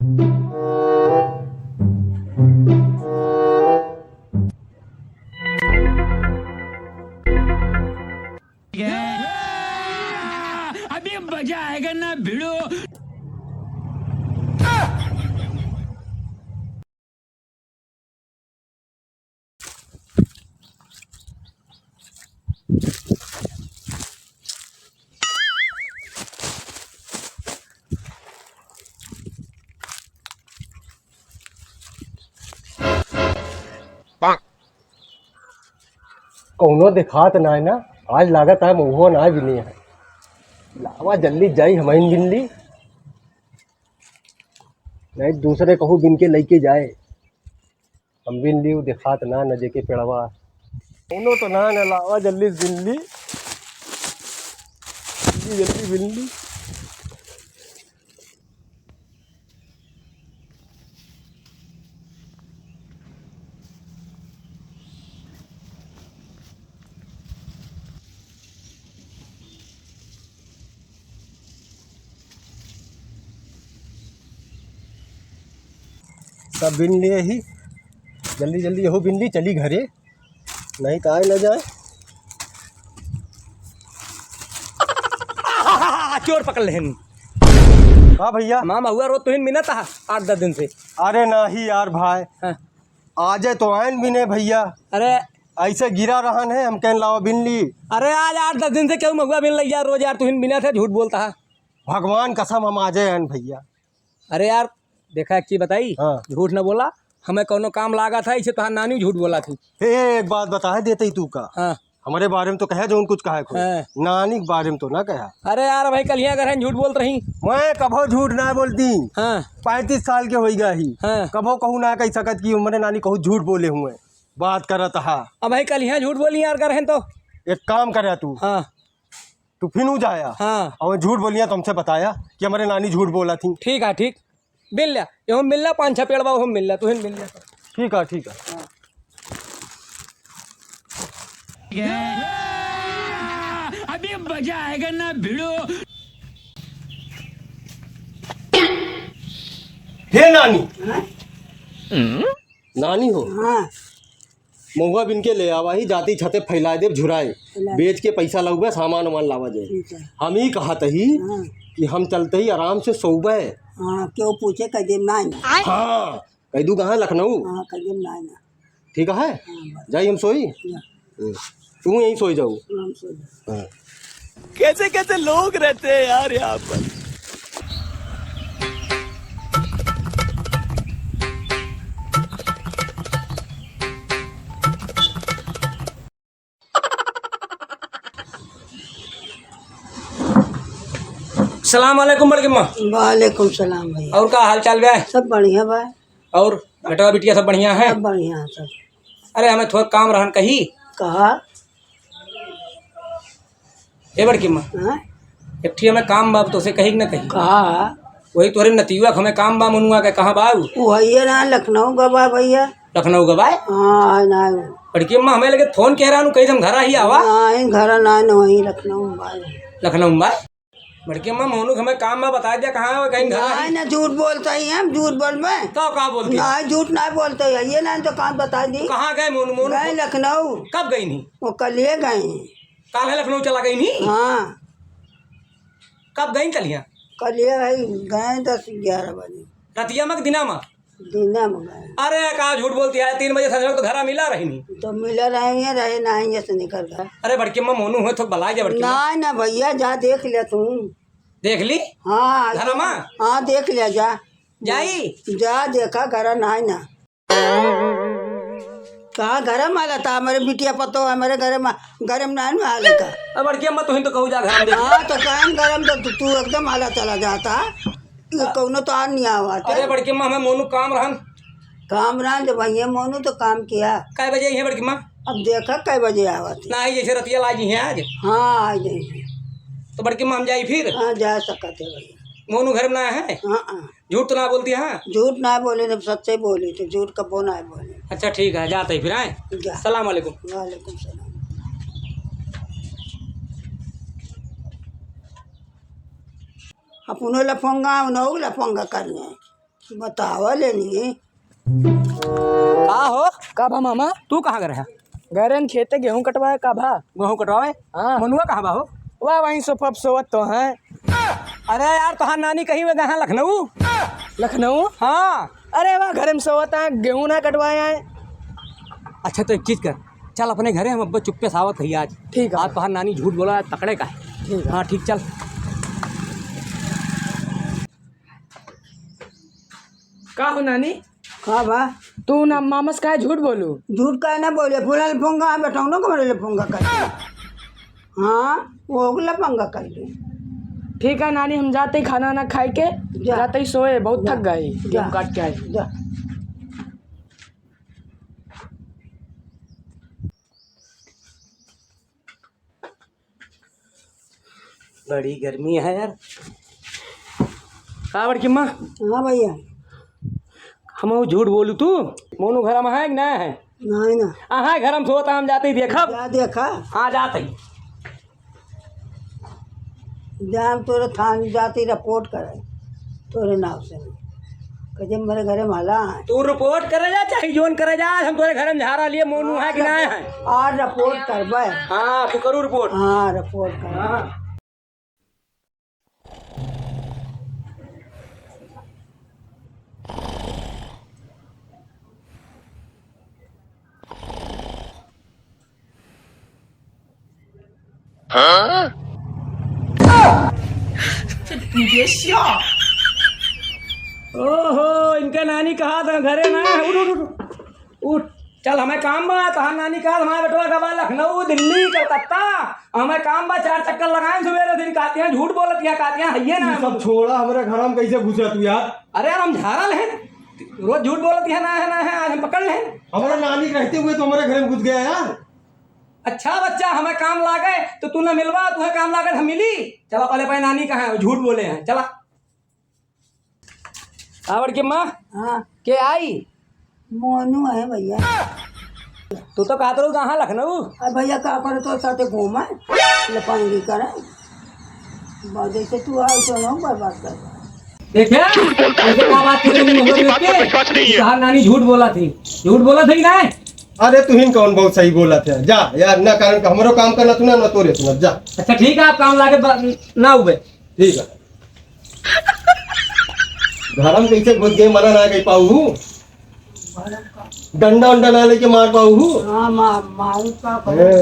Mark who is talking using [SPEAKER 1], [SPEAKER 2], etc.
[SPEAKER 1] अभी मजा आएगा ना भिड़ो।
[SPEAKER 2] कौनो दिखात ना है ना। आज लागत है महुआ ना भी नहीं है। लावा जल्दी जाई हमारी बिनली नहीं दूसरे कहूँ बिन के लेके जाए। हम बिनली दिखात ना न जेके पेड़वा कौनो तो ना न लावा जल्दी बिनली जल्दी जल्दी बिनली। सब बिन लिए ही जल्दी जल्दी यहो बिनली चली घरे नहीं तो आए न जाए।
[SPEAKER 3] चोर पकड़ लेन।
[SPEAKER 2] हाँ भैया
[SPEAKER 3] मामा हुआ रोज तो हिन मिना था 8-10 दिन से।
[SPEAKER 2] अरे नहीं यार भाई
[SPEAKER 3] हाँ।
[SPEAKER 2] आजे तो आयन भी नहीं भैया
[SPEAKER 3] अरे
[SPEAKER 2] ऐसे गिरा रहन है हम कहन लावा बिनली।
[SPEAKER 3] अरे आज 8-10 दिन से क्यों महुआ बिन लग यार रोज यार तू हिन बिना था झूठ बोलता है।
[SPEAKER 2] भगवान कसम हम आजे आयन भैया।
[SPEAKER 3] अरे यार देखा एक चीज बताई।
[SPEAKER 2] हाँ।
[SPEAKER 3] झूठ न बोला हमें कोनो काम लागा था इसे तो नानी झूठ बोला थी।
[SPEAKER 2] एक बात बता है देते ही तू का
[SPEAKER 3] हाँ।
[SPEAKER 2] हमारे बारे में तो कहे जो कुछ कहा कोई
[SPEAKER 3] हाँ।
[SPEAKER 2] नानी के बारे में तो ना कहा।
[SPEAKER 3] अरे यार भाई कल यहाँ अगर झूठ बोल रही।
[SPEAKER 2] मैं कभो झूठ ना बोलती।
[SPEAKER 3] हाँ
[SPEAKER 2] 35 साल के हो गया ही
[SPEAKER 3] हाँ।
[SPEAKER 2] कभो कहूँ ना कही सकत की उम्र नानी कहूँ झूठ बोले हुए बात करत हा।
[SPEAKER 3] अब भाई कल यहाँ झूठ बोली यार कर तो।
[SPEAKER 2] एक काम करे तू
[SPEAKER 3] हाँ
[SPEAKER 2] तू फिर जाया
[SPEAKER 3] हाँ
[SPEAKER 2] और झूठ बोलिया तुमसे बताया कि हमारे नानी झूठ बोला थी।
[SPEAKER 3] ठीक है ठीक मिल लिया यो मिल लिया 5-6 पेड़ बाबू मिल लिया तू हिन मिल लिया।
[SPEAKER 2] ठीक है ठीक है।
[SPEAKER 1] अभी मजा आएगा ना भिड़ो।
[SPEAKER 2] हे नानी नानी हो महुआ बिन के ले आवा ही जाती छते फैला दे झुराए बेच के पैसा लगवे सामान वामान लावा जाए। हम ही कहत ही कि हम चलते ही आराम से सोबे।
[SPEAKER 4] हाँ क्यों पूछे कदम ना आना।
[SPEAKER 2] हाँ कह दू कहाँ लखनऊ।
[SPEAKER 4] हाँ कदम ना आना।
[SPEAKER 2] ठीक है जाइए हम सोई तू यहीं सोई जाऊ।
[SPEAKER 4] हम सो जाए।
[SPEAKER 2] हाँ।
[SPEAKER 3] कैसे कैसे लोग रहते हैं यार यहाँ पर। सलाम वालेकुम बड़की माँ।
[SPEAKER 4] वालेकुम सलाम भैया।
[SPEAKER 3] और का हाल चाल है।
[SPEAKER 4] सब बढ़िया भाई।
[SPEAKER 3] और बेटा बिटिया सब बढ़िया है।
[SPEAKER 4] सब बढ़िया सब।
[SPEAKER 3] अरे हमें थोड़ा काम रहन कही।
[SPEAKER 4] कहा
[SPEAKER 3] ए बड़की माँ
[SPEAKER 4] हाँ?
[SPEAKER 3] एक ठीक हमें काम बाब तो से कही न कही।
[SPEAKER 4] कहा
[SPEAKER 3] वही तोरे नतीवा हमें काम बा मनुआ के कहाँ बाबू।
[SPEAKER 4] वही ना लखनऊ गवा भैया।
[SPEAKER 3] लखनऊ गवाए।
[SPEAKER 4] हाँ ना
[SPEAKER 3] बड़की अम्मा हमें लगे फोन कह रहा हूँ कहीं हम घर ही आवा।
[SPEAKER 4] हाँ घर ना वही लखनऊ भाई।
[SPEAKER 3] लखनऊ में बड़की अम्मा मोनू हमें काम में बता दिया कहाँ है कहीं घर
[SPEAKER 4] ना ना झूठ बोलता ही हम झूठ बोल में।
[SPEAKER 3] तो कहाँ बोलती है?
[SPEAKER 4] ना झूठ ना बोलते है ये ना तो कहाँ बता दी।
[SPEAKER 3] कहाँ गए मोनू मोनू
[SPEAKER 4] गए लखनऊ।
[SPEAKER 3] कब गई नहीं।
[SPEAKER 4] वो कल ये गए।
[SPEAKER 3] काल है लखनऊ चला गई नहीं।
[SPEAKER 4] हाँ
[SPEAKER 3] कब गई चलिया
[SPEAKER 4] कल ये गए 10-11 बजे
[SPEAKER 3] रतिया में दिना में।
[SPEAKER 4] दीना में गए।
[SPEAKER 3] अरे कहा झूठ बोलती है 3 बजे संजो तो घर मिला रही नहीं।
[SPEAKER 4] तो मिला रहे ना ऐसे निकल गए।
[SPEAKER 3] अरे बड़की अम्मा मोनू है तो बला जा बड़की
[SPEAKER 4] ना ना भैया जा देख ले तू।
[SPEAKER 3] देख ली
[SPEAKER 4] हाँ
[SPEAKER 3] घर में
[SPEAKER 4] हाँ देख ले जा
[SPEAKER 3] जाई
[SPEAKER 4] जा देखा घर ना कहा गरम हाल था हमारे बिटिया पतो हमारे घर में गरम ना हाल का।
[SPEAKER 3] अब बड़की अम्मा तुम तो कहू जा घर में देख।
[SPEAKER 4] हाँ तो कायम गरम तो तू एकदम हाला चला जाता कौनो तो आ नहीं आवा।
[SPEAKER 3] अरे बड़की अम्मा हमें मोनू काम रहन।
[SPEAKER 4] काम रहा जब भैया मोनू तो काम किया।
[SPEAKER 3] कै बजे है बड़की अम्मा।
[SPEAKER 4] अब देखा कै बजे आवा थी।
[SPEAKER 3] ना ही जैसे रतिया लाई है आज
[SPEAKER 4] हाँ आ जाए
[SPEAKER 3] तो बड़की अम्मा हम जाई फिर।
[SPEAKER 4] हाँ जा सकते भैया।
[SPEAKER 3] मोनू घर में ना है।
[SPEAKER 4] हाँ हाँ
[SPEAKER 3] झूठ तो ना बोलती है।
[SPEAKER 4] झूठ ना बोले जब सच्चे बोले तो झूठ कबो ना बोले।
[SPEAKER 3] अच्छा ठीक है जाते ही फिर आए।
[SPEAKER 4] जा
[SPEAKER 3] सलाम वालेकुम।
[SPEAKER 4] वालेकुम सलाम। अपनो लफंगा उन्हों लफंगा करने बतावा लेनी
[SPEAKER 3] का हो
[SPEAKER 5] का भा मामा
[SPEAKER 3] तू कहाँ घर है
[SPEAKER 5] गैरन खेते गेहूं कटवाए का भा
[SPEAKER 3] गेहूँ कटवावे
[SPEAKER 5] हाँ।
[SPEAKER 3] मनुआ कहाँ बा हो
[SPEAKER 5] वाह वहीं सोफा सोवत तो है
[SPEAKER 3] अरे यार तोहार नानी कहीं में कहाँ लखनऊ
[SPEAKER 5] लखनऊ।
[SPEAKER 3] हाँ
[SPEAKER 5] अरे वाह घर में सोवत है गेहूं ना कटवाए आए।
[SPEAKER 3] अच्छा तो एक चीज़ कर चल अपने घरे हम अब्बा चुप्पे सावत है आज
[SPEAKER 5] ठीक है
[SPEAKER 3] आज तोहार नानी झूठ बोला है, तकड़े का है
[SPEAKER 5] ठीक है।
[SPEAKER 3] हाँ ठीक चल
[SPEAKER 5] का हो नानी
[SPEAKER 4] का बा
[SPEAKER 5] तू ना मामा से का झूठ बोलू
[SPEAKER 4] झूठ का ना बोले फूला लफंगा बैठाऊ ना कमरे लफंगा कर हाँ वो लफंगा कर दे
[SPEAKER 5] ठीक है नानी हम जाते ही खाना ना खाए के
[SPEAKER 4] जा।
[SPEAKER 5] जाते ही सोए बहुत थक गए
[SPEAKER 4] जा।
[SPEAKER 5] गेहूं काट के आए।
[SPEAKER 4] जा
[SPEAKER 3] बड़ी गर्मी है यार का बड़की माँ
[SPEAKER 4] हाँ भैया
[SPEAKER 3] हम झूठ बोलू तू मोनू घर में है कि नहीं है
[SPEAKER 4] नहीं ना
[SPEAKER 3] हाँ घर में सोता हम जाते ही देखा
[SPEAKER 4] क्या देखा
[SPEAKER 3] हाँ जाते ही
[SPEAKER 4] जाम तोरे थान जाती रिपोर्ट करे तोरे नाव से कहे मेरे घरे माला है
[SPEAKER 3] तू रिपोर्ट करे जा चाहे जोन करे जा हम तोरे घर में झाड़ा लिए मोनू है कि नहीं है
[SPEAKER 4] आज रिपोर्ट करबे
[SPEAKER 3] हाँ तू करू रिपोर्ट
[SPEAKER 4] हाँ रिपोर्ट कर
[SPEAKER 3] हाँ ओहो इनका नानी कहा था घरे ना है उठ उठ उठ उठ चल हमें काम बा तहार नानी कहा हमारे बेटवा का बा लखनऊ दिल्ली कलकत्ता हमें काम बा 4 चक्कर लगाए सवेरे दिन कहते हैं झूठ बोलत या कहते हैं हइये ना
[SPEAKER 2] सब छोड़ा हमारे घर में कैसे घुसा तू यार।
[SPEAKER 3] अरे यार हम झाड़ल हैं रोज झूठ बोलत है ना है आज हम पकड़ लें
[SPEAKER 2] हमारा नानी रहते हुए तो हमारे घर में घुस गया यार।
[SPEAKER 3] अच्छा बच्चा हमें काम लागे तो तू ना मिलवा तुम्हें काम लागे हम मिली चला पहले पहले नानी कहाँ है झूठ बोले हैं चला आवड़ के माँ
[SPEAKER 4] हाँ
[SPEAKER 3] के आई
[SPEAKER 4] मोनू है भैया
[SPEAKER 3] तू तो कहते रहो कहाँ लखनऊ
[SPEAKER 4] अब भैया का करे तो साथे घूमा लफंगी करे बादे से तू आओ तो ना बर्बाद कर
[SPEAKER 3] देखा ऐसे क्या बात कर रही है कहा नानी झूठ बोला थी कि नहीं
[SPEAKER 2] अरे तू ही कौन बहुत सही बोला था जा यार ना कारण हमारो काम करना तू ना तोरे सुना जा।
[SPEAKER 3] अच्छा ठीक है आप काम लाके ना हुए
[SPEAKER 2] ठीक है घर में कैसे घुस गए मना ना कही पाऊ डंडा उंडा ना लेके मार पाऊ
[SPEAKER 4] हाँ मारू का
[SPEAKER 2] है।